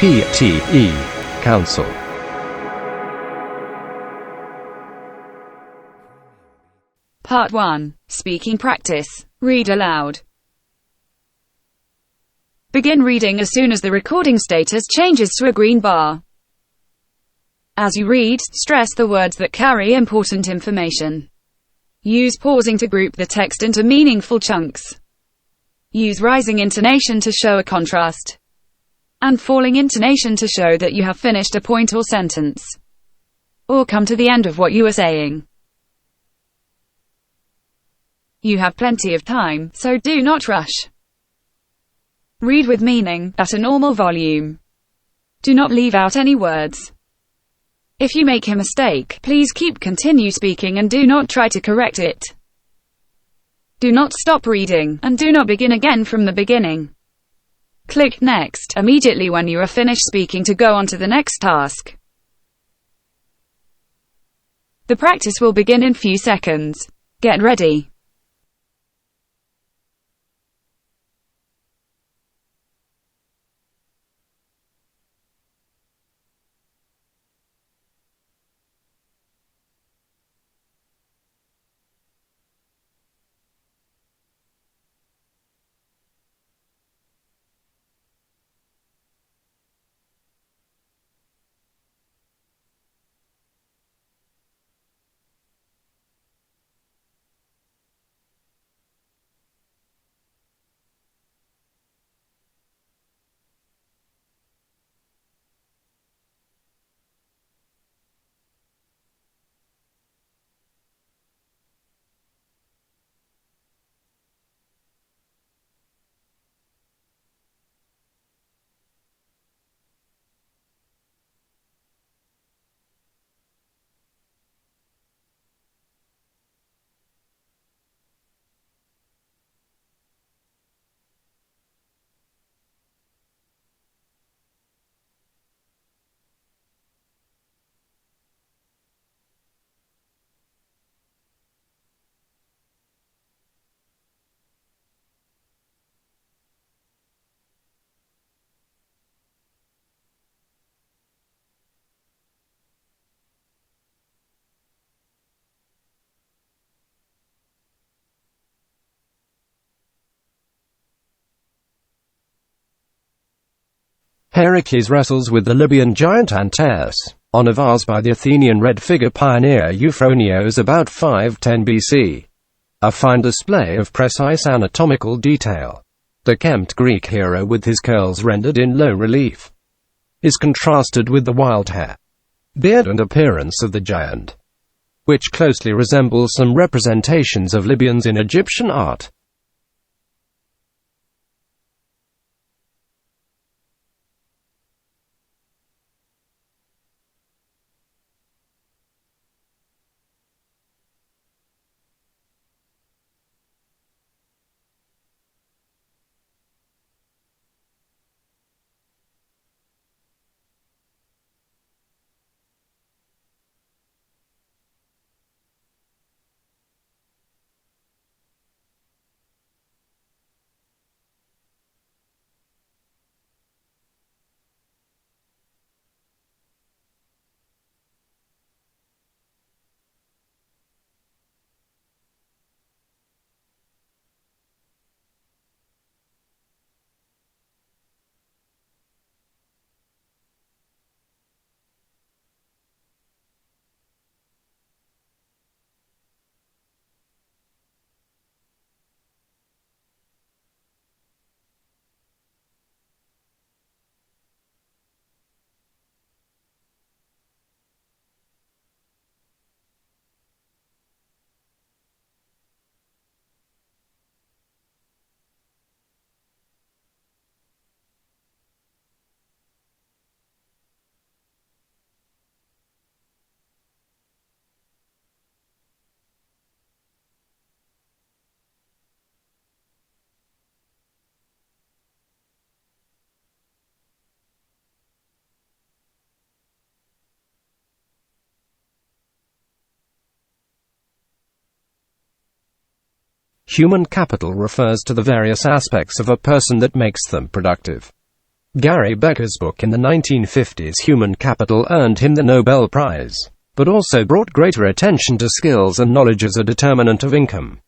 PTE Council. Part 1. Speaking practice. Read aloud. Begin reading as soon as the recording status changes to a green bar. As you read, stress the words that carry important information. Use pausing to group the text into meaningful chunks. Use rising intonation to show a contrast, and falling intonation to show that you have finished a point or sentence, or come to the end of what you are saying. You have plenty of time, so do not rush. Read with meaning, at a normal volume. Do not leave out any words. If you make a mistake, please continue speaking and do not try to correct it. Do not stop reading, and do not begin again from the beginning. Click Next immediately when you are finished speaking to go on to the next task. The practice will begin in few seconds. Get ready. Heracles wrestles with the Libyan giant Antaeus, on a vase by the Athenian red figure pioneer Euphronios about 510 BC. A fine display of precise anatomical detail. The kempt Greek hero with his curls rendered in low relief is contrasted with the wild hair, beard and appearance of the giant, which closely resembles some representations of Libyans in Egyptian art. Human capital refers to the various aspects of a person that makes them productive. Gary Becker's book in the 1950s, Human Capital, earned him the Nobel Prize, but also brought greater attention to skills and knowledge as a determinant of income.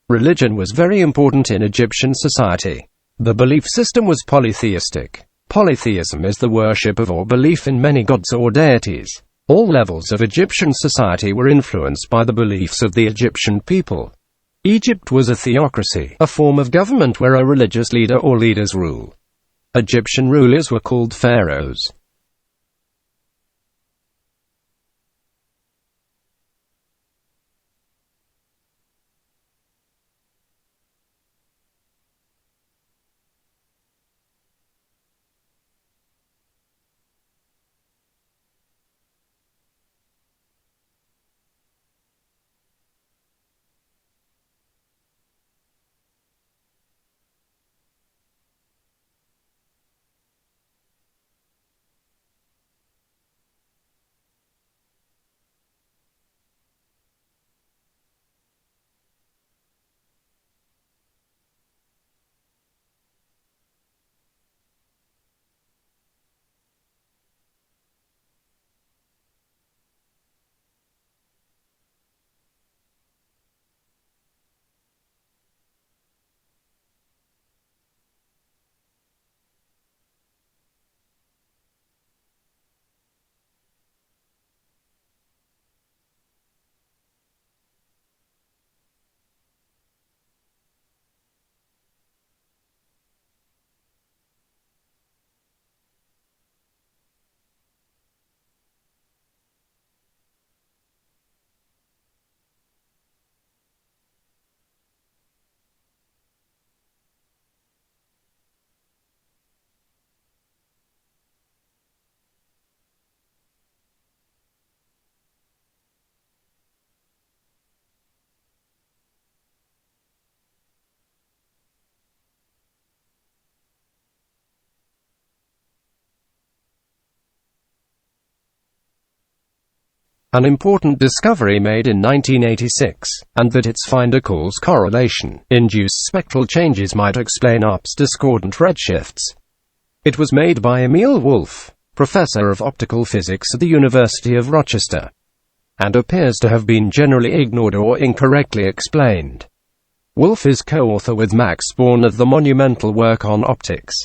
Religion was very important in Egyptian society. The belief system was polytheistic. Polytheism is the worship of or belief in many gods or deities. All levels of Egyptian society were influenced by the beliefs of the Egyptian people. Egypt was a theocracy, a form of government where a religious leader or leaders rule. Egyptian rulers were called pharaohs. An important discovery made in 1986, and that its finder calls correlation, induced spectral changes might explain UP's discordant redshifts. It was made by Emil Wolf, professor of optical physics at the University of Rochester, and appears to have been generally ignored or incorrectly explained. Wolf is co-author with Max Born of the monumental work on optics.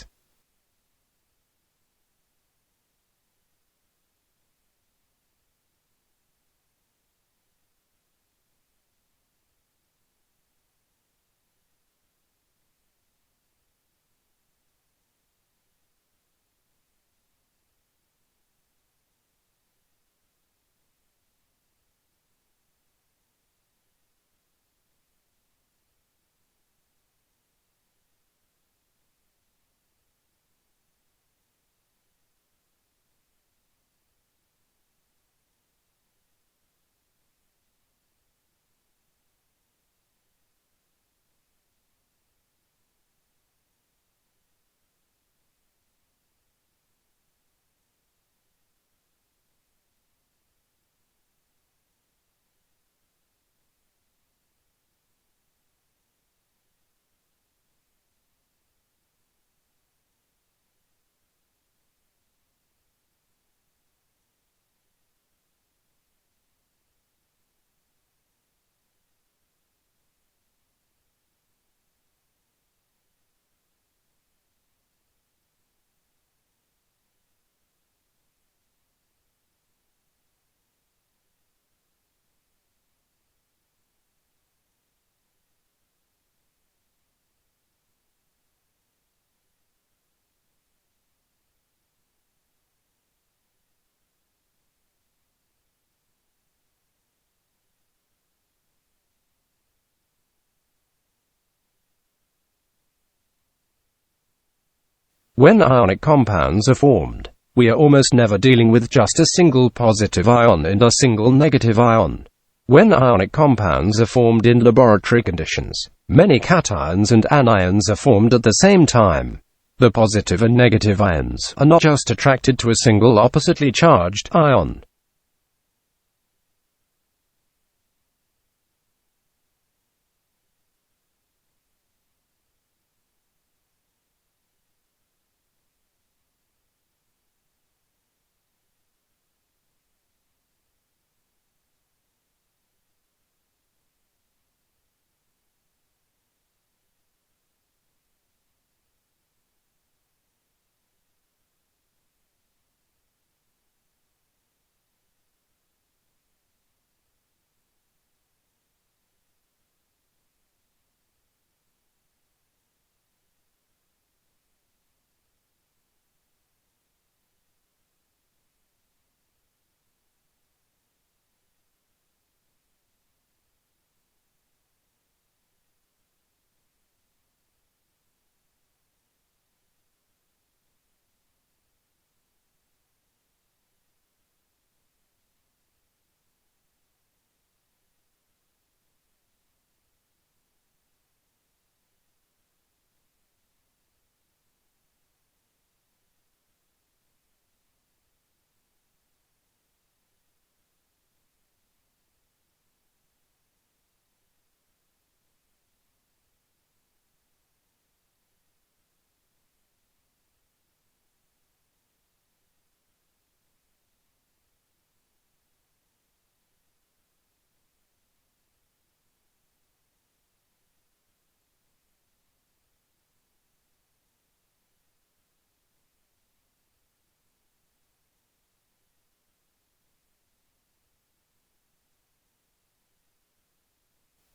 When ionic compounds are formed, we are almost never dealing with just a single positive ion and a single negative ion. When ionic compounds are formed in laboratory conditions, many cations and anions are formed at the same time. The positive and negative ions are not just attracted to a single oppositely charged ion.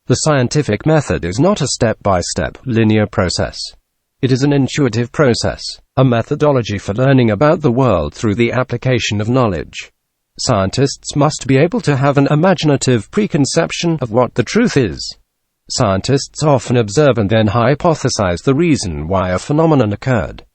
The scientific method is not a step-by-step, linear process. It is an intuitive process, a methodology for learning about the world through the application of knowledge. Scientists must be able to have an imaginative preconception of what the truth is. Scientists often observe and then hypothesize the reason why a phenomenon occurred.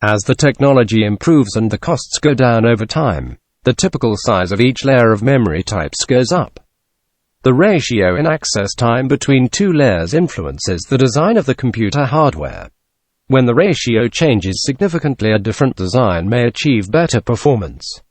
As the technology improves and the costs go down over time, the typical size of each layer of memory types goes up. The ratio in access time between two layers influences the design of the computer hardware. When the ratio changes significantly, a different design may achieve better performance.